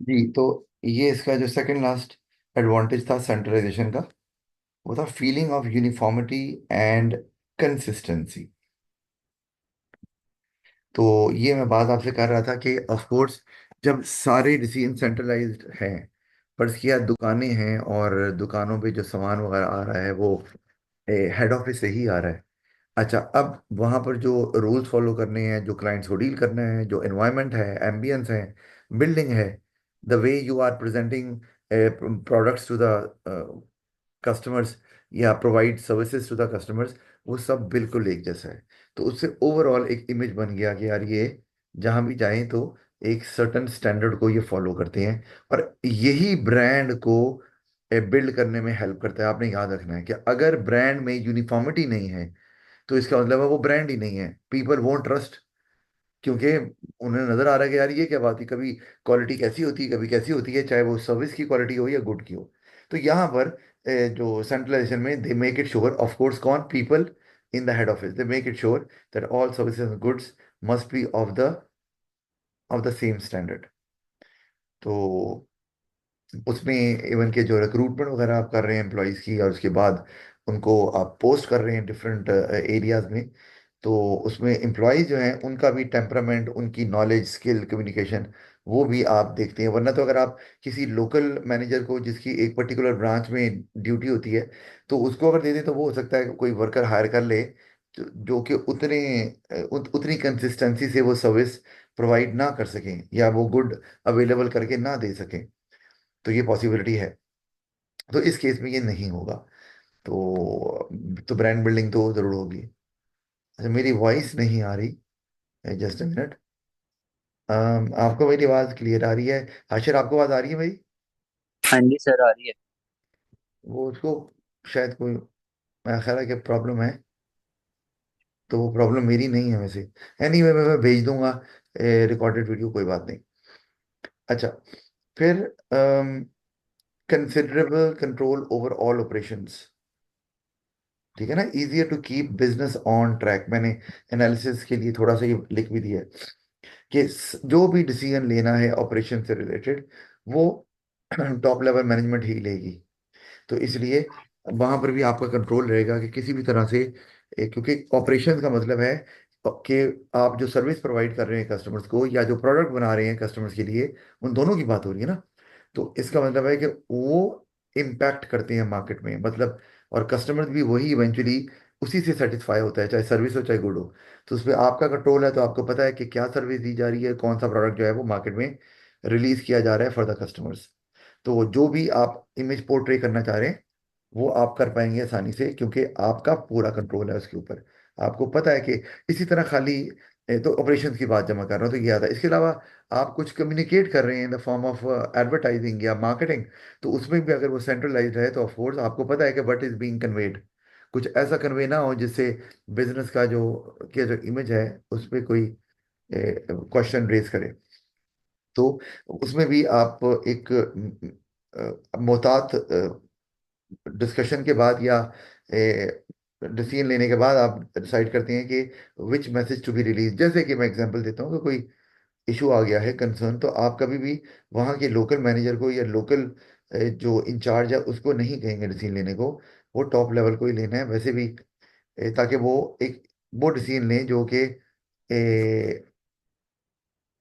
जी, तो ये इसका जो सेकंड लास्ट एडवांटेज था सेंट्रलाइजेशन का, वो था feeling of uniformity and consistency. तो ये मैं बात आपसे कर रहा था कि ऑफ कोर्स जब सारे डिसीजन सेंट्रलाइज्ड हैं, पर इसकी यार दुकानें हैं और दुकानों पे जो सामान वगैरह आ रहा है वो हेड ऑफिस से ही आ रहा है। अच्छा, अब वहाँ पर जो रूल्स फॉलो करने हैं, जो क्लाइंट्स को डील करना है, जो एनवायरनमेंट है, एम्बियंस है, बिल्डिंग है, the way you are presenting products to the customers या provide services to the customers, वो सब बिल्कुल एक जैसा है। तो उससे ओवरऑल एक इमेज बन गया कि यार ये जहाँ भी जाएं तो एक सर्टन स्टैंडर्ड को ये फॉलो करते हैं। और यही ब्रांड को बिल्ड करने में हेल्प करता है। आपने याद रखना है कि अगर ब्रांड में यूनिफॉर्मिटी नहीं है तो इसका मतलब है वो ब्रांड ही नहीं है। पीपल वोंट ट्रस्ट, क्योंकि उन्हें नजर आ रहा है कि यार ये क्या बात है, कभी क्वालिटी कैसी होती है, कभी कैसी होती है, चाहे वो सर्विस की क्वालिटी हो या गुड की हो। तो यहाँ पर जो सेंट्रलाइजेशन में they make it sure, of course कौन, people in the head office, they make it sure that all services and goods must be of the same standard. तो उसमें इवन के जो रिक्रूटमेंट वगैरह आप कर रहे हैं एम्प्लॉयज़ की, और उसके बाद उनको आप पोस्ट कर रहे हैं डिफरेंट एरियाज में, तो उसमें एम्प्लॉयज़ जो हैं उनका भी टेम्परामेंट, उनकी नॉलेज, स्किल, कम्युनिकेशन, वो भी आप देखते हैं। वरना तो अगर आप किसी लोकल मैनेजर को जिसकी एक पर्टिकुलर ब्रांच में ड्यूटी होती है, तो उसको अगर दे दें तो वो हो सकता है कि कोई वर्कर हायर कर ले जो कि उतनी कंसिस्टेंसी से वो सर्विस प्रोवाइड ना कर सकें या वो गुड अवेलेबल करके ना दे सकें। तो ये पॉसिबिलिटी है। तो इस केस में ये नहीं होगा। तो ब्रांड बिल्डिंग तो जरूर होगी। अच्छा, मेरी वॉइस नहीं आ रही, जस्ट अ मिनट। आपको मेरी आवाज़ क्लियर आ रही है? हाशिर, आपको आवाज़ आ रही है भाई? हाँ जी सर, आ रही है। वो उसको शायद कोई, मेरा ख्याल है कि प्रॉब्लम है। तो वो प्रॉब्लम मेरी नहीं है वैसे। एनीवे, मैं भेज दूंगा रिकॉर्डेड वीडियो, कोई बात नहीं। अच्छा, फिर considerable control over all operations. ठीक है ना, easier to keep business on track. मैंने एनालिसिस के लिए थोड़ा सा ये लिख भी दिया है कि जो भी डिसीजन लेना है ऑपरेशन से रिलेटेड, वो टॉप लेवल मैनेजमेंट ही लेगी। तो इसलिए वहां पर भी आपका कंट्रोल रहेगा कि किसी भी तरह से क्योंकि ऑपरेशन का मतलब है कि आप जो सर्विस प्रोवाइड कर रहे हैं कस्टमर्स को या जो प्रोडक्ट बना रहे हैं कस्टमर्स के लिए, उन दोनों की बात हो रही है ना। तो इसका मतलब है कि वो इम्पैक्ट करते हैं मार्केट में, मतलब, और कस्टमर भी वही इवेंचुअली उसी से सेटिस्फाई होता है, चाहे सर्विस हो चाहे गुड हो। तो उस पर आपका कंट्रोल है, तो आपको पता है कि क्या सर्विस दी जा रही है, कौन सा प्रोडक्ट जो है वो मार्केट में रिलीज किया जा रहा है फॉर द कस्टमर्स। तो जो भी आप इमेज पोर्ट्रे करना चाह रहे हैं वो आप कर पाएंगे आसानी से, क्योंकि आपका पूरा कंट्रोल है उसके ऊपर। आपको पता है कि इसी तरह खाली तो ऑपरेशंस की बात जमा कर रहा हूँ तो ये आता है। इसके अलावा आप कुछ कम्युनिकेट कर रहे हैं in the form of advertising या मार्केटिंग, तो उसमें भी अगर वो सेंट्रलाइज्ड है तो ऑफकोर्स आपको पता है कि व्हाट इज बीइंग कन्वेड। कुछ ऐसा कन्वे ना हो जिससे बिजनेस का जो इमेज है उस पर कोई क्वेश्चन रेज करे। तो उसमें भी आप एक मोहतात डिस्कशन के बाद या डिसीजन लेने के बाद आप डिसाइड करते हैं कि विच मैसेज टू बी रिलीज। जैसे कि मैं एग्जांपल देता हूँ कि कोई इशू आ गया है, कंसर्न, तो आप कभी भी वहाँ के लोकल मैनेजर को या लोकल जो इंचार्ज है उसको नहीं कहेंगे डिसीजन लेने को। वो टॉप लेवल को ही लेना है वैसे भी, ताकि वो डिसीजन लें जो कि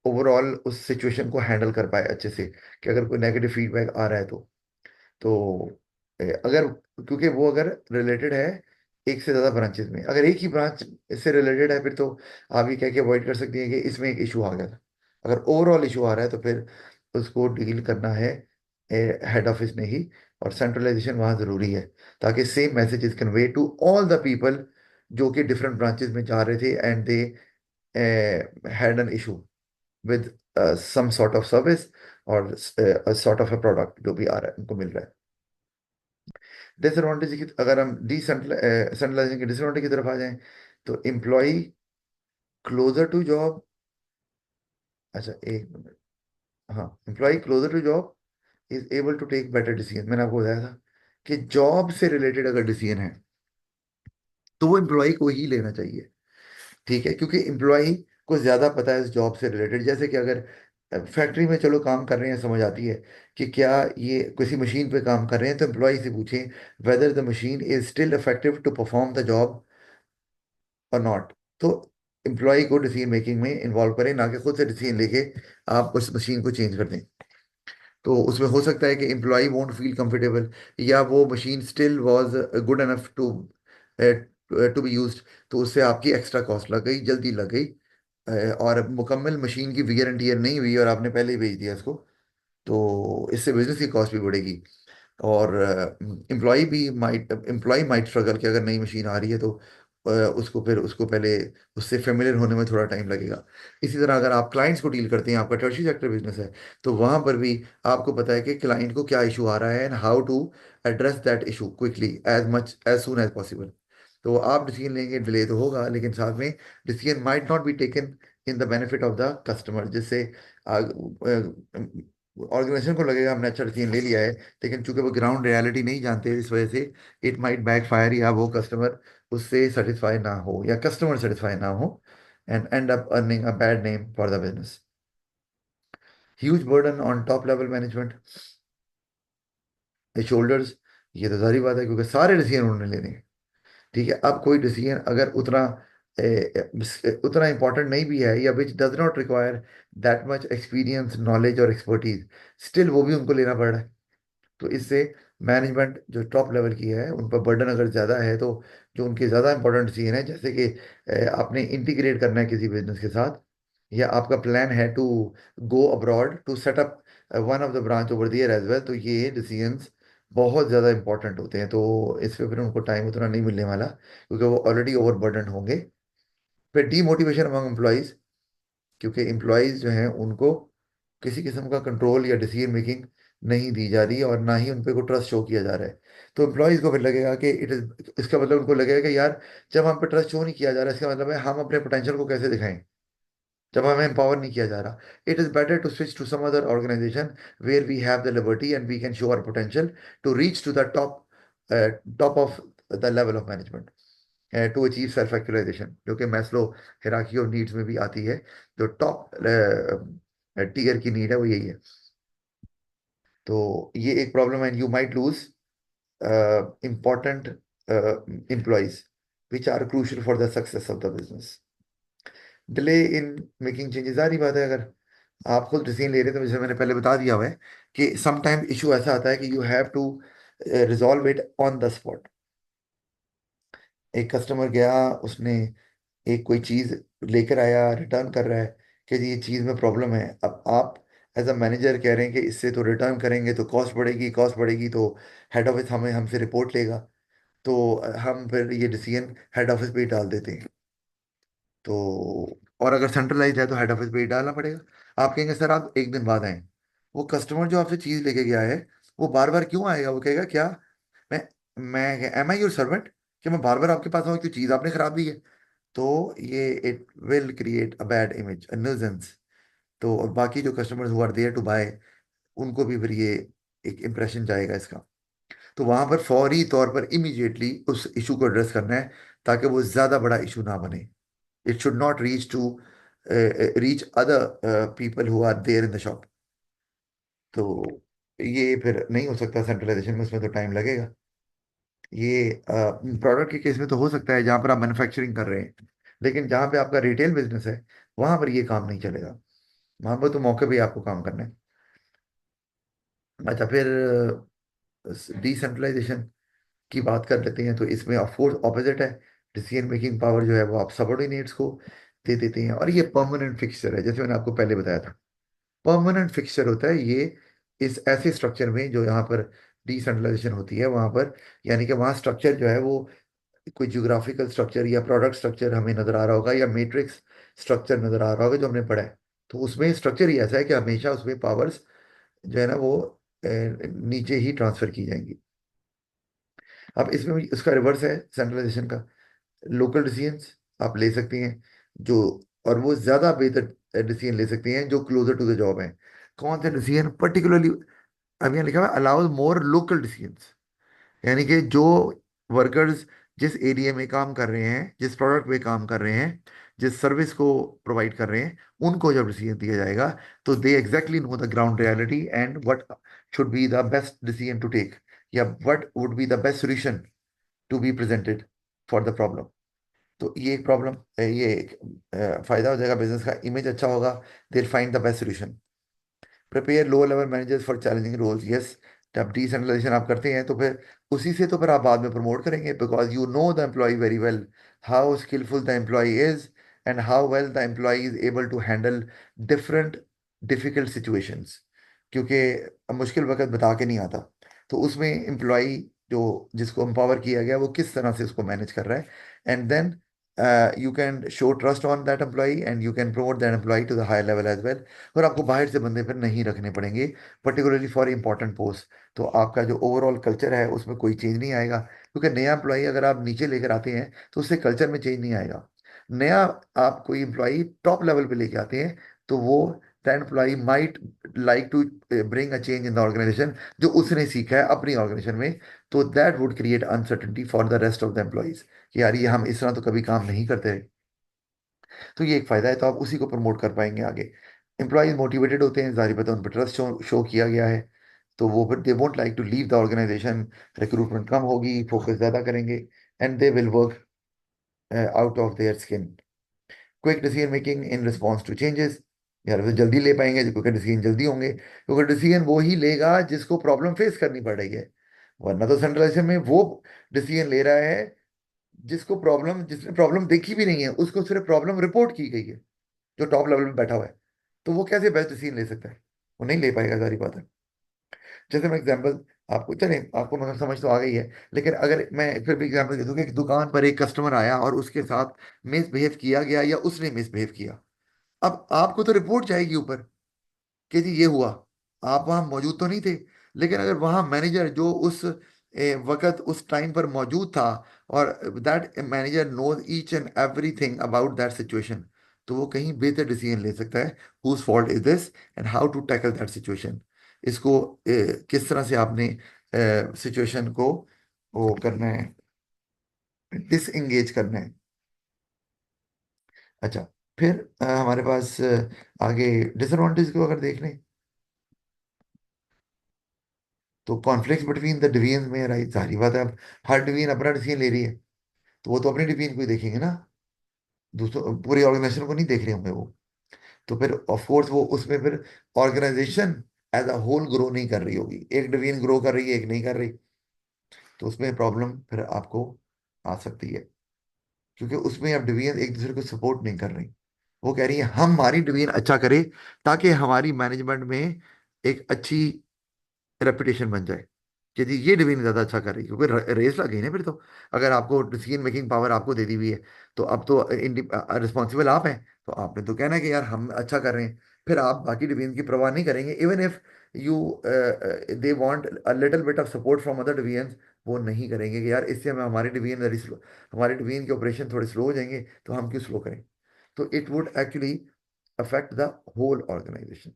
ओवरऑल उस सिचुएशन को हैंडल कर पाए अच्छे से, कि अगर कोई नेगेटिव फीडबैक आ रहा है तो अगर, क्योंकि वो अगर रिलेटेड है एक से ज़्यादा ब्रांचेस में, अगर एक ही ब्रांच इससे रिलेटेड है फिर तो आप ये कह के अवॉइड कर सकती हैं कि इसमें एक इशू आ गया था। अगर ओवरऑल इशू आ रहा है तो फिर उसको डील करना है हेड ऑफिस में ही, और सेंट्रलाइजेशन वहाँ ज़रूरी है ताकि same message is convey to all the people जो कि डिफरेंट ब्रांचेस में जा रहे थे and they had an issue with some sort of service और सॉर्ट ऑफ अ प्रोडक्ट जो भी आ रहा है उनको मिल रहा है। डिसएडवांटेज की अगर हम सेंट्रलाइजिंग के डिसएडवांटेज की तरफ आ जाएं, तो एम्प्लॉय क्लोजर टू जॉब। अच्छा, एक मिनट। हाँ, employ closer to job is able to take better decision. मैंने आपको बताया था कि जॉब से रिलेटेड अगर डिसीजन है तो वो एम्प्लॉय को ही लेना चाहिए। ठीक है, क्योंकि एम्प्लॉय को ज्यादा पता है इस जॉब से रिलेटेड। जैसे कि अगर फैक्ट्री में चलो काम कर रहे हैं, समझ आती है कि क्या ये किसी मशीन पे काम कर रहे हैं, तो एम्प्लॉय से पूछें whether the machine is still effective to perform the job और नॉट। तो एम्प्लॉय को डिसीजन मेकिंग में इन्वॉल्व करें, ना कि खुद से डिसीजन लेके आप उस मशीन को चेंज कर दें। तो उसमें हो सकता है कि एम्प्लॉय वोंट फील कंफर्टेबल, या वो machine still was good enough to to be used, तो उससे आपकी एक्स्ट्रा कॉस्ट लग गई, जल्दी लग गई, और मुकम्मल मशीन की वियर एंड टीयर नहीं हुई और आपने पहले ही भेज दिया इसको, तो इससे बिजनेस की कॉस्ट भी बढ़ेगी। और एम्प्लॉय माइट स्ट्रगल कि अगर नई मशीन आ रही है तो उसको पहले उससे फेमिलियर होने में थोड़ा टाइम लगेगा। इसी तरह अगर आप क्लाइंट्स को डील करते हैं, आपका टर्शियरी सेक्टर बिजनेस है, तो वहां पर भी आपको पता है कि क्लाइंट को क्या इशू आ रहा है and how to address that issue quickly, as soon as possible. तो आप डिसीजन लेंगे, डिले तो होगा, लेकिन साथ में decision might not be taken in the benefit of the customer, जिससे ऑर्गेनाइजेशन को लगेगा हमने अच्छा डिसीजन ले लिया है, लेकिन चूंकि वो ग्राउंड रियलिटी नहीं जानते, इस वजह से इट माइट बैकफायर, या वो कस्टमर उससे सेटिस्फाई ना हो या कस्टमर सेटिस्फाई ना हो, and and up earning a bad name for the business. Huge burden on top level management shoulders. ये तो सारी बात है, क्योंकि सारे डिसीजन उन्होंने लेने हैं। ठीक है, अब कोई डिसीजन अगर उतना इंपॉर्टेंट नहीं भी है, या which does not require that much experience knowledge और एक्सपर्टीज, स्टिल वो भी उनको लेना पड़ रहा है। तो इससे मैनेजमेंट जो टॉप लेवल की है उन पर बर्डन अगर ज़्यादा है, तो जो उनके ज़्यादा इंपॉर्टेंट चीज़ है, जैसे कि आपने इंटीग्रेट करना है किसी बिजनेस के साथ, या आपका प्लान है to go abroad to set up one of the branch over there as well, तो ये डिसीजंस बहुत ज़्यादा इंपॉर्टेंट होते हैं। तो इस पे फिर उनको टाइम उतना नहीं मिलने वाला, क्योंकि वो ऑलरेडी ओवर बर्डन होंगे। फिर डीमोटिवेशन अमंग एम्प्लॉयज़, क्योंकि एम्प्लॉयज़ जो हैं उनको किसी किस्म का कंट्रोल या डिसीजन मेकिंग नहीं दी जा रही, और ना ही उन पे को ट्रस्ट शो किया जा रहा है। तो एम्प्लॉयज़ को फिर लगेगा कि इट इज, इसका मतलब उनको लगेगा कि यार, जब हम पे ट्रस्ट शो नहीं किया जा रहा, इसका मतलब है हम अपने पोटेंशियल को कैसे दिखाएं, जब हमें एम्पावर नहीं किया जा रहा। It is better to switch to some other organization where we have the liberty and we can show our potential to reach to the top of the level of management, to achieve self actualization, जो कि Maslow hierarchy of needs में भी आती है। जो top tier की need है वो यही है। तो ये एक प्रॉब्लम है, you might lose important employees which are crucial for the success of the business. Delay in making changes, सारी बात है, अगर आप खुद डिसीजन ले रहे हैं, तो जैसे मैंने पहले बता दिया हुआ है कि सम टाइम इशू ऐसा आता है कि you have to resolve it on the spot. एक कस्टमर गया, उसने एक कोई चीज लेकर आया, रिटर्न कर रहा है कि जी ये चीज में प्रॉब्लम है। अब आप एज अ मैनेजर कह रहे हैं कि इससे तो रिटर्न करेंगे तो कॉस्ट बढ़ेगी, कॉस्ट बढ़ेगी तो हेड ऑफिस हमें हमसे रिपोर्ट लेगा। तो हम फिर ये डिसीजन हेड ऑफिस पे ही डाल देते हैं। तो और अगर सेंट्रलाइज है तो हेड ऑफिस पे ही डालना पड़ेगा। आप कहेंगे सर आप एक दिन बाद आए, वो कस्टमर जो आपसे चीज लेके गया है वो बार बार क्यों आएगा? वो कहेगा क्या मैं मैं एम आई योर सर्वेंट, कि मैं बार बार आपके पास आऊँ, क्यों चीज आपने खराब दी है? तो ये it will create a bad image, a nuisance. तो और बाकी जो customers who are there to buy, उनको भी फिर ये एक इम्प्रेशन जाएगा इसका। तो वहां पर फौरी तौर पर इमीडिएटली उस इशू को एड्रेस करना है, ताकि वो ज्यादा बड़ा इशू ना बने। It should not reach to reach other people who are there in the shop. तो ये फिर नहीं हो सकता सेंट्रलाइजेशन में, उसमें तो टाइम लगेगा। ये प्रोडक्ट के केस में तो हो सकता है जहां पर आप मैन्युफैक्चरिंग कर रहे हैं, लेकिन जहां पे आपका रिटेल बिजनेस है वहां पर ये काम नहीं चलेगा। वहां पर तो मौके पे ही आपको काम करना है। अच्छा, फिर डिसेंट्रलाइजेशन की बात कर लेते हैं, तो इसमें ऑफ कोर्स ऑपोजिट है। डिसीजन मेकिंग पावर जो है वो आप सबऑर्डिनेट्स को दे देते हैं, और ये परमानेंट फिक्सचर है, जैसे मैंने आपको पहले बताया था। परमानेंट फिक्सचर होता है ये इस ऐसे स्ट्रक्चर में जो यहाँ पर डिसेंट्रलाइजेशन होती है वहां पर, यानी कि वहाँ स्ट्रक्चर जो है वो कोई ज्योग्राफिकल स्ट्रक्चर या प्रोडक्ट स्ट्रक्चर हमें नजर आ रहा होगा, या मैट्रिक्स स्ट्रक्चर नजर आ रहा होगा जो हमने पढ़ा है। तो उसमें स्ट्रक्चर ही ऐसा है कि हमेशा उसमें पावर्स जो है ना वो नीचे ही ट्रांसफर की जाएंगी। अब इसमें भी उसका रिवर्स है सेंट्रलाइजेशन का। लोकल डिसीजंस आप ले सकते हैं, जो और वो ज्यादा बेहतर डिसीजन ले सकते हैं जो क्लोजर टू द जॉब है। कौन से डिसीजन पर्टिकुलरली? अब यहाँ लिखा हुआ अलाउज मोर लोकल डिसीजंस, यानी कि जो वर्कर्स जिस एरिया में काम कर रहे हैं, जिस प्रोडक्ट पे काम कर रहे हैं, जिस सर्विस को प्रोवाइड कर रहे हैं, उनको जब डिसीजन दिया जाएगा, तो they exactly know the ground reality and what should be the best decision to take, या what would be the best solution to be presented for the problem. तो ये एक प्रॉब्लम, ये एक फायदा हो जाएगा, बिजनेस का इमेज अच्छा होगा, they find the best solution. Prepare low level managers for challenging roles, yes. जब डिसेंट्रलाइजेशन आप करते हैं तो फिर उसी से तो फिर आप बाद में प्रमोट करेंगे, because you know the employ very well, how skillful the employ is and how well the employ is able to handle different difficult situations. क्योंकि मुश्किल वक्त बता के नहीं आता, तो उसमें एम्प्लॉय जो जिसको एम्पावर किया गया वो किस तरह से उसको मैनेज कर रहा है, and then you can show trust on that employee and you can promote that employee to the higher level as well। और आपको बाहर से बंदे फिर नहीं रखने पड़ेंगे, पर्टिकुलरली फॉर इंपॉर्टेंट पोस्ट। तो आपका जो ओवरऑल कल्चर है उसमें कोई चेंज नहीं आएगा, क्योंकि नया एम्प्लॉई अगर आप नीचे लेकर आते हैं तो उससे कल्चर में चेंज नहीं आएगा। नया आप कोई एम्प्लॉई टॉप लेवल पे लेके आते हैं, तो वो that employee might like to bring a change in the organization, जो उसने सीखा है अपनी ऑर्गेनाइजेशन में। तो that would create uncertainty for the rest of the employees कि यार ये हम इस तरह तो कभी काम नहीं करते रहे। तो ये एक फायदा है, तो आप उसी को प्रमोट कर पाएंगे आगे। एम्प्लॉयज मोटिवेटेड होते हैं, जाहिर बात है उन पर ट्रस्ट शो शो किया गया है, तो वो फिर they won't like to leave the organisation. Recruitment कम होगी, फोकस ज्यादा करेंगे, and they will work out of their skin. Quick decision making in response to changes, यार वो जल्दी ले पाएंगे, क्योंकि डिसीजन जल्दी होंगे, क्योंकि डिसीजन वो ही लेगा जिसको प्रॉब्लम फेस करनी पड़ रही है। वरना तो सेंट्रलाइजेशन में वो डिसीजन ले रहा है जिसने प्रॉब्लम देखी भी नहीं है, उसको सिर्फ प्रॉब्लम रिपोर्ट की गई है, जो टॉप लेवल में बैठा हुआ है। तो वो कैसे बेस्ट डिसीजन ले सकता है? वो नहीं ले पाएगा, सारी बात है। जैसे मैं एग्जांपल आपको, चले आपको मतलब समझ तो आ गई है, लेकिन अगर मैं फिर भी एग्जांपल दे दूं कि एक दुकान पर एक कस्टमर आया और उसके साथ मिसबिहेव किया गया या उसने मिसबिहेव किया, अब आपको तो रिपोर्ट जाएगी ऊपर कि जी ये हुआ। आप वहां मौजूद तो नहीं थे, लेकिन अगर वहां मैनेजर जो उस वक्त उस टाइम पर मौजूद था, और that manager knows each and everything about that situation, तो वो कहीं बेहतर डिसीजन ले सकता है, whose fault is this and how to tackle that situation. इसको किस तरह से आपने सिचुएशन को वो करना है, डिसएंगेज करना है। अच्छा, फिर हमारे पास आगे डिसएडवांटेज को अगर देख लें, तो कॉन्फ्लिक्ट बिटवीन द डिवीजन में राइट, जाहिर बात है, अब हर डिवीजन अपना डिसीजन ले रही है, तो वो तो अपनी डिवीजन को ही देखेंगे ना, दूसरों पूरी ऑर्गेनाइजेशन को नहीं देख रहे होंगे वो। तो फिर ऑफ कोर्स वो उसमें फिर organization as a whole grow नहीं कर रही होगी, एक डिवीजन ग्रो कर रही है, एक नहीं कर रही, तो उसमें प्रॉब्लम फिर आपको आ सकती है, क्योंकि उसमें अब डिवीजन एक दूसरे को सपोर्ट नहीं कर रही। वो कह रही है हम हमारी डिवीजन अच्छा करे, ताकि हमारी मैनेजमेंट में एक अच्छी रेपुटेशन बन जाए कि जी ये डिवीजन ज्यादा अच्छा कर रही है, क्योंकि रेस लग गई ना फिर तो। अगर आपको डिसीजन मेकिंग पावर आपको दे दी हुई है, तो अब तो रिस्पॉन्सिबल आप हैं, तो आपने तो कहना है कि यार हम अच्छा कर रहे हैं। फिर आप बाकी डिवीजन की परवाह नहीं करेंगे, even if you they want a little bit of support from other division, वो नहीं करेंगे कि यार इससे हमें हमारी डिवीजन वेरी स्लो, हमारे डिवीजन के ऑपरेशन थोड़े स्लो हो जाएंगे, तो हम क्यों स्लो करें। तो it would actually affect the whole organisation,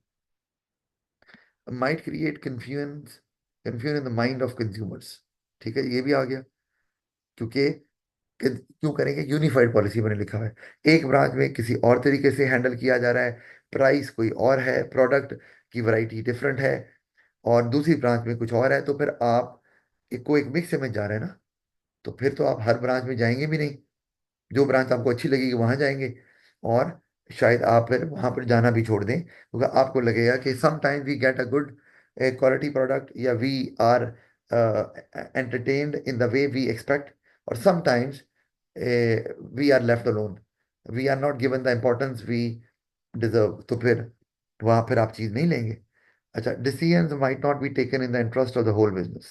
might create confusion in the mind of consumers. ठीक है, ये भी आ गया, क्योंकि क्यों करेंगे, यूनिफाइड पॉलिसी मैंने लिखा है, एक ब्रांच में किसी और तरीके से हैंडल किया जा रहा है, प्राइस कोई और है, प्रोडक्ट की वैरायटी डिफरेंट है, और दूसरी ब्रांच में कुछ और है, तो फिर आप एक मिक्स में जा रहे हैं ना, तो फिर तो आप हर ब्रांच में जाएंगे भी नहीं, जो ब्रांच आपको अच्छी लगेगी वहां जाएंगे, और शायद आप फिर वहां पर जाना भी छोड़ दें, क्योंकि आपको लगेगा कि sometimes we get a good quality product, या we are entertained in the way we expect, or sometimes we are left alone, we are not given the importance we deserve, तो फिर वहां फिर आप चीज नहीं लेंगे। अच्छा, decisions might not be taken in the interest of the whole business,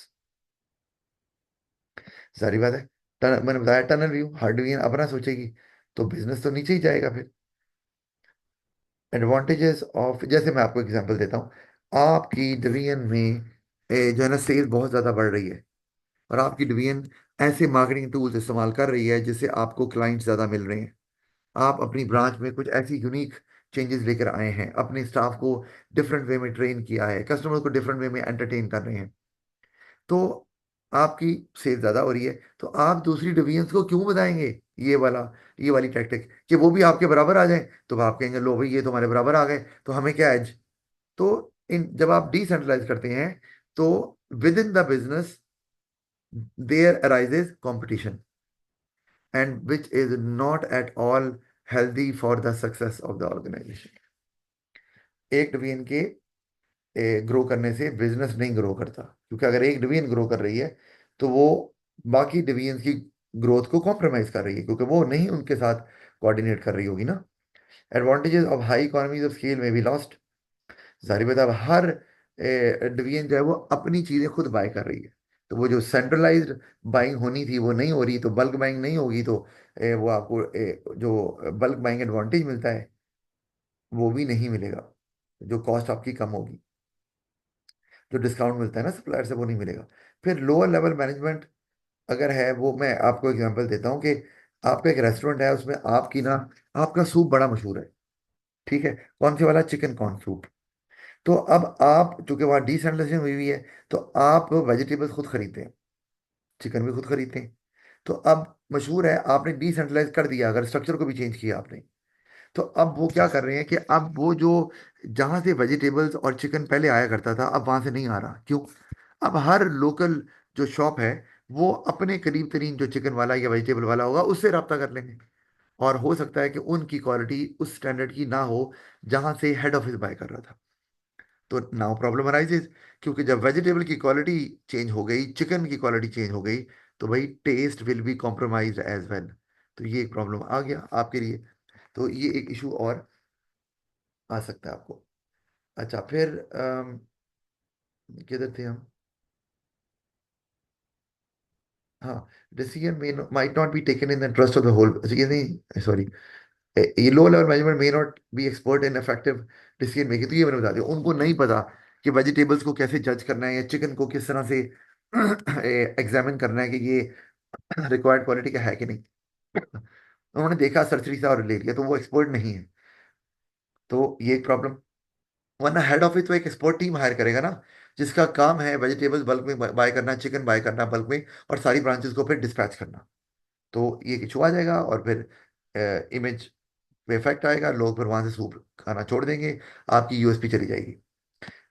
सारी बात है। मैंने बताया टनल व्यू, हर डिवीजन अपना सोचेगी, तो बिजनेस तो नीचे ही जाएगा फिर। एडवांटेजेस ऑफ, जैसे मैं आपको एग्जांपल देता हूँ, आपकी डिवीजन में जो है ना सेल बहुत ज़्यादा बढ़ रही है, और आपकी डिवीजन ऐसे मार्केटिंग टूल्स इस्तेमाल कर रही है जिससे आपको क्लाइंट्स ज़्यादा मिल रहे हैं। आप अपनी ब्रांच में कुछ ऐसी यूनिक चेंजेस लेकर आए हैं, अपने स्टाफ को डिफरेंट वे में ट्रेन किया है, कस्टमर को डिफरेंट वे में एंटरटेन कर रहे हैं, तो आपकी सेल ज्यादा हो रही है, तो आप दूसरी डिवीजन्स को क्यों बताएंगे ये वाला ये वाली टैक्टिक कि वो भी आपके बराबर आ जाए? तो आप कहेंगे लो भाई ये तो हमारे बराबर आ गए, तो हमें क्या एज। तो इन जब आप डिसेंट्रलाइज करते हैं, तो within the business there arises competition, and which is not at all healthy for the success of the organisation. एक डिवीजन के ग्रो करने से बिजनेस नहीं ग्रो करता, क्योंकि अगर एक डिवीजन ग्रो कर रही है तो वो बाकी डिवीजन की ग्रोथ को कॉम्प्रोमाइज कर रही है, क्योंकि वो नहीं उनके साथ कोऑर्डिनेट कर रही होगी ना। Advantages of high economies of scale में भी लॉस्ट। जाहिर बात है, अब हर डिवीजन जो है वो अपनी चीजें खुद बाय कर रही है, तो वो जो सेंट्रलाइज्ड बाइंग होनी थी वो नहीं हो रही, तो बल्क बाइंग नहीं होगी, तो वो आपको जो बल्क बाइंग एडवांटेज मिलता है वो भी नहीं मिलेगा। जो कॉस्ट आपकी कम होगी, जो डिस्काउंट मिलता है ना सप्लायर से, वो नहीं मिलेगा। फिर लोअर लेवल मैनेजमेंट अगर है, वो मैं आपको एग्जांपल देता हूँ कि आपका एक रेस्टोरेंट है, उसमें आपकी ना आपका सूप बड़ा मशहूर है, ठीक है, कौन से वाला? Chicken corn soup. तो अब आप चूंकि वहाँ डिसेंट्रलाइजेशन हुई हुई है, तो आप वेजिटेबल्स खुद खरीदते हैं, चिकन भी खुद खरीदते हैं। तो अब मशहूर है, आपने डिसेंट्रलाइज कर दिया, अगर स्ट्रक्चर को भी चेंज किया आपने, तो अब वो क्या कर रहे हैं कि अब वो जो जहां से वेजिटेबल्स और चिकन पहले आया करता था, अब वहां से नहीं आ रहा। क्यों? अब हर लोकल जो शॉप है, वो अपने करीब तरीन जो चिकन वाला या वेजिटेबल वाला होगा उससे रब्ता कर लेंगे, और हो सकता है कि उनकी क्वालिटी उस स्टैंडर्ड की ना हो जहां से हेड ऑफिस बाय कर रहा था। तो नाउ प्रॉब्लम अराइजेज, क्योंकि जब वेजिटेबल की क्वालिटी चेंज हो गई, चिकन की क्वालिटी चेंज हो गई, तो भाई taste will be compromise as well. तो ये एक प्रॉब्लम आ गया आपके लिए। तो ये एक इशू और आ सकता है आपको। अच्छा, फिर किधर थे हम? हाँ, decision may might not be taken in the trust of the whole, ये नहीं, सॉरी, ये low level management may not be expert in effective decision making. तो ये मैंने बता दिया, उनको नहीं पता कि वेजिटेबल्स को कैसे जज करना है या चिकन को किस तरह से एग्जामिन करना है कि ये रिक्वायर्ड क्वालिटी का है कि नहीं। उन्होंने देखा सर्जरी से और ले लिया, तो वो एक्सपर्ट नहीं है। तो ये एक प्रॉब्लम। वरना हेड ऑफिस तो एक एक्सपर्ट टीम हायर करेगा ना, जिसका काम है वेजिटेबल्स बल्क में बाय करना, चिकन बाय करना बल्क में, और सारी ब्रांचेस को फिर डिस्पैच करना। तो ये इशू आ जाएगा, और फिर इमेज पे इफेक्ट आएगा, लोग फिर वहां से सूप खाना छोड़ देंगे, आपकी यूएसपी चली जाएगी।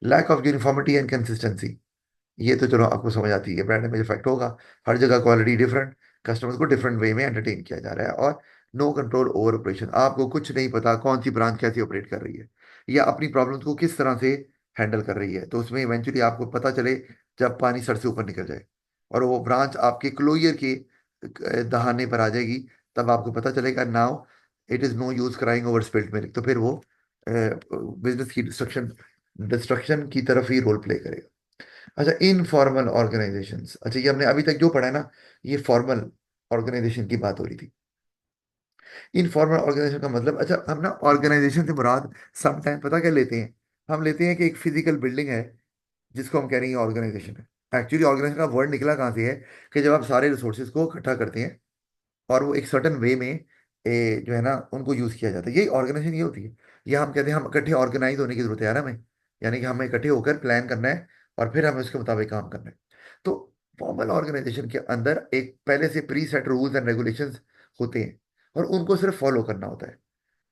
Lack of uniformity and consistency, ये तो चलो आपको समझ आती है, ब्रांड इमेज इफेक्ट होगा। हर जगह क्वालिटी डिफरेंट, कस्टमर्स को डिफरेंट वे में एंटरटेन किया जा रहा है, और नो कंट्रोल ओवर ऑपरेशन, आपको कुछ नहीं पता कौन सी ब्रांच कैसे ऑपरेट कर रही है या अपनी प्रॉब्लम्स को किस तरह से हैंडल कर रही है। तो उसमें इवेंचुअली आपको पता चले जब पानी सर से ऊपर निकल जाए, और वो ब्रांच आपके क्लोजर के दहाने पर आ जाएगी, तब आपको पता चलेगा now it is no use crying over spilled milk. तो फिर वो बिजनेस की डिस्ट्रक्शन डिस्ट्रक्शन की तरफ ही रोल प्ले करेगा। अच्छा, इनफॉर्मल ऑर्गेनाइजेशंस, अच्छा ये हमने अभी तक जो पढ़ा है ना, ये फॉर्मल ऑर्गेनाइजेशन की बात हो रही थी। इनफॉर्मल ऑर्गेनाइजेशन का मतलब, अच्छा हम ना ऑर्गेनाइजेशन से मुराद सम टाइम पता क्या लेते हैं? हम लेते हैं कि एक फिजिकल बिल्डिंग है जिसको हम कह रहे हैं ऑर्गेनाइजेशन है। एक्चुअली ऑर्गेनाइजेशन का वर्ड निकला कहाँ से है कि जब आप सारे रिसोर्सेज को इकट्ठा करते हैं और वो एक सर्टन वे में जो है ना उनको यूज किया जाता है, यही ऑर्गेनाइजेशन ये होती है। या हम कहते हैं हम इकट्ठे ऑर्गेनाइज होने की जरूरत है यार हमें, यानी कि हमें इकट्ठे होकर प्लान करना है और फिर हमें उसके मुताबिक काम करना है। तो फॉर्मल ऑर्गेनाइजेशन के अंदर एक पहले से pre set rules and regulations होते हैं, और उनको सिर्फ फॉलो करना होता है।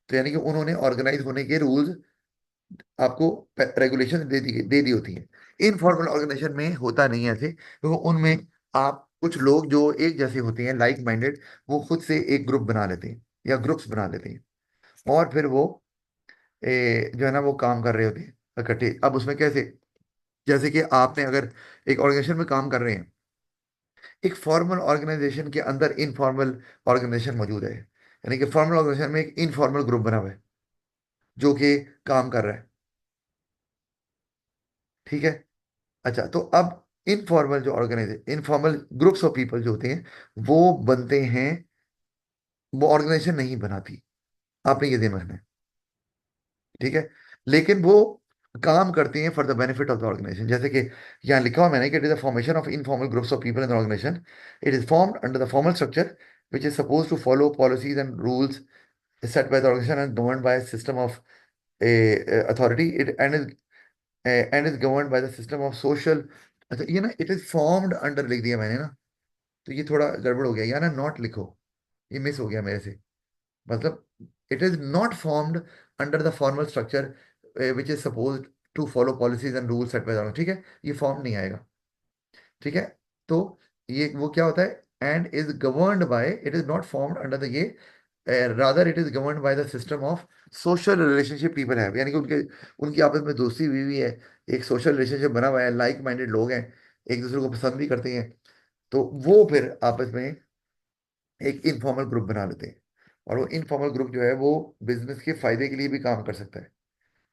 तो यानी कि उन्होंने ऑर्गेनाइज होने के रूल्स आपको रेगुलेशन दे दी होती हैं। इनफॉर्मल ऑर्गेनाइजेशन में होता नहीं है ऐसे, क्योंकि उनमें आप कुछ लोग जो एक जैसे होते हैं, लाइक माइंडेड, वो खुद से एक ग्रुप बना लेते हैं या ग्रुप्स बना लेते हैं, और फिर वो जो है ना वो काम कर रहे होते हैं इकट्ठे। अब उसमें कैसे? जैसे कि आपने अगर एक ऑर्गेनाइजेशन में काम कर रहे हैं, एक फॉर्मल ऑर्गेनाइजेशन के अंदर इनफॉर्मल ऑर्गेनाइजेशन मौजूद है, यानी कि फॉर्मल ऑर्गेनाइजेशन में एक इनफॉर्मल ग्रुप बना हुआ है जो कि काम कर रहा है, ठीक है। अच्छा, तो अब इनफॉर्मल जो organisation, informal groups of people जो होते हैं, वो बनते हैं, वो ऑर्गेनाइजेशन नहीं बनाती, आपने ये ध्यान रखना है, ठीक है। लेकिन वो काम करती हैं for the benefit of the organisation. जैसे कि यहाँ लिखा हुआ मैंने कि it is the formation of informal groups of people in the organisation, it is formed under the formal structure which is supposed to follow policies and rules set by the organization and governed by a system of a authority, and is governed by the system of social अच्छा, ये ना it is formed under लिख दिया मैंने ना, तो ये थोड़ा गड़बड़ हो गया, या ना नॉट लिखो, ये मिस हो गया मेरे से। मतलब it is not formed under the formal structure which is suppose to follow policies and rules set by, ठीक है, ये फॉर्म नहीं आएगा। ठीक है, तो ये वो क्या होता है, and is governed by, it is not formed under the ये, rather it is governed by the system of social relationship people have, यानी कि उनके उनकी आपस में दोस्ती हुई हुई है, एक सोशल रिलेशनशिप बना हुआ है, लाइक माइंडेड लोग हैं, एक दूसरे को पसंद भी करते हैं, तो वो फिर आपस में एक इनफॉर्मल ग्रुप बना लेते हैं। और वो इनफॉर्मल ग्रुप जो है वो बिजनेस के फायदे के लिए भी काम कर सकता है।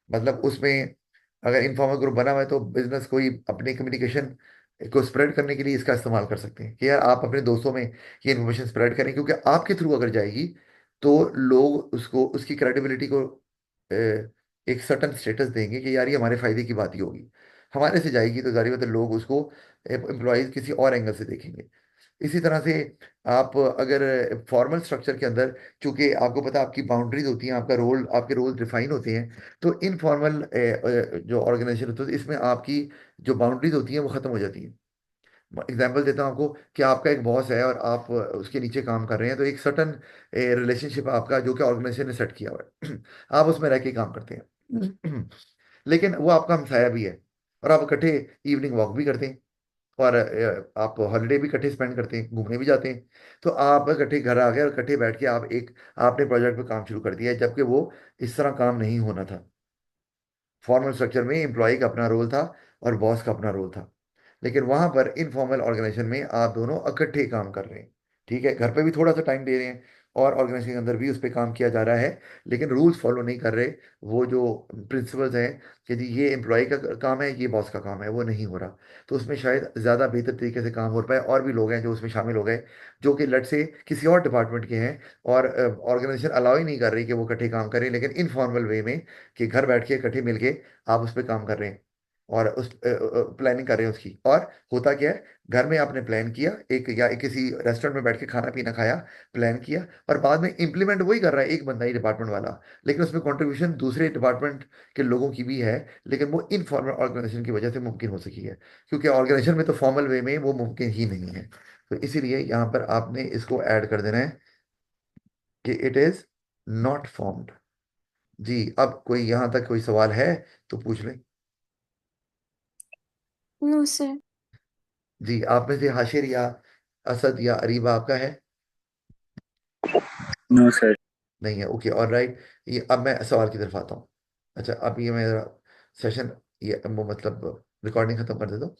मतलब उसमें अगर इनफॉर्मल ग्रुप बना हुआ है तो बिजनेस कोई अपनी कम्युनिकेशन को स्प्रेड करने के लिए इसका इस्तेमाल कर सकते हैं, कि यार आप अपने दोस्तों में ये इन्फॉर्मेशन स्प्रेड करें, क्योंकि आपके थ्रू अगर जाएगी तो लोग उसको, उसकी क्रेडिबिलिटी को एक सर्टन स्टेटस देंगे कि यार ये हमारे फायदे की बात ही होगी। हमारे से जाएगी तो जारी बात है लोग उसको एम्प्लॉयज किसी और एंगल से देखेंगे। इसी तरह से आप अगर फॉर्मल स्ट्रक्चर के अंदर, चूंकि आपको पता है आपकी बाउंड्रीज होती हैं, आपका रोल, आपके रोल डिफाइन होते हैं, तो इनफॉर्मल जो ऑर्गेनाइजेशन होती है इसमें आपकी जो बाउंड्रीज होती हैं वो खत्म हो जाती हैं। एग्जाम्पल देता हूँ आपको, कि आपका एक बॉस है और आप उसके नीचे काम कर रहे हैं, तो एक सर्टन रिलेशनशिप आपका जो कि ऑर्गेनाइजेशन ने सेट किया हुआ है आप उसमें रह के काम करते हैं लेकिन वो आपका हमसाया भी है, और आप इकट्ठे इवनिंग वॉक भी करते हैं, और आप हॉलीडे भी इकट्ठे स्पेंड करते हैं, घूमने भी जाते हैं। तो आप इकट्ठे घर आ गए और इकट्ठे बैठ के आप एक, आपने प्रोजेक्ट पे काम शुरू कर दिया है, जबकि वो इस तरह काम नहीं होना था। फॉर्मल स्ट्रक्चर में एम्प्लॉय का अपना रोल था और बॉस का अपना रोल था, लेकिन वहां पर इनफॉर्मल ऑर्गेनाइजेशन में आप दोनों इकट्ठे काम कर रहे हैं। ठीक है, घर पे भी थोड़ा सा टाइम दे रहे हैं और ऑर्गेनाइजेशन के अंदर भी उस पर काम किया जा रहा है, लेकिन रूल्स फॉलो नहीं कर रहे। वो जो प्रिंसिपल्स हैं कि जी ये एम्प्लॉय का काम है, ये बॉस का काम है, वो नहीं हो रहा। तो उसमें शायद ज़्यादा बेहतर तरीके से काम हो पाए, और भी लोग हैं जो उसमें शामिल हो गए, जो कि लट से किसी और डिपार्टमेंट के हैं, और ऑर्गेनाइजेशन अलाउ ही नहीं कर रही कि वो इकट्ठे काम करें, लेकिन इनफॉर्मल वे में, कि घर बैठ के इकट्ठे मिलके आप उस पर काम कर रहे हैं, और उस प्लानिंग कर रहे हैं उसकी। और होता क्या है, घर में आपने प्लान किया एक, या किसी रेस्टोरेंट में बैठ के खाना पीना खाया, प्लान किया, और बाद में इंप्लीमेंट वही कर रहा है एक बंदा ही डिपार्टमेंट वाला, लेकिन उसमें कंट्रीब्यूशन दूसरे डिपार्टमेंट के लोगों की भी है, लेकिन वो इनफॉर्मल ऑर्गेनाइजेशन की वजह से मुमकिन हो सकी है, क्योंकि ऑर्गेनाइजेशन में तो फॉर्मल वे में वो मुमकिन ही नहीं है। तो इसीलिए यहाँ पर आपने इसको ऐड कर देना है कि इट इज नॉट फॉर्म्ड। जी, अब कोई यहाँ तक कोई सवाल है तो पूछ लें। No sir. जी, आप में से हाशिर या असद या अरीबा आपका है? No sir. नहीं है, ओके, और राइट। ये अब मैं सवाल की तरफ आता हूँ। अच्छा, अब ये मेरा सेशन, ये वो मतलब रिकॉर्डिंग खत्म कर देता हूँ।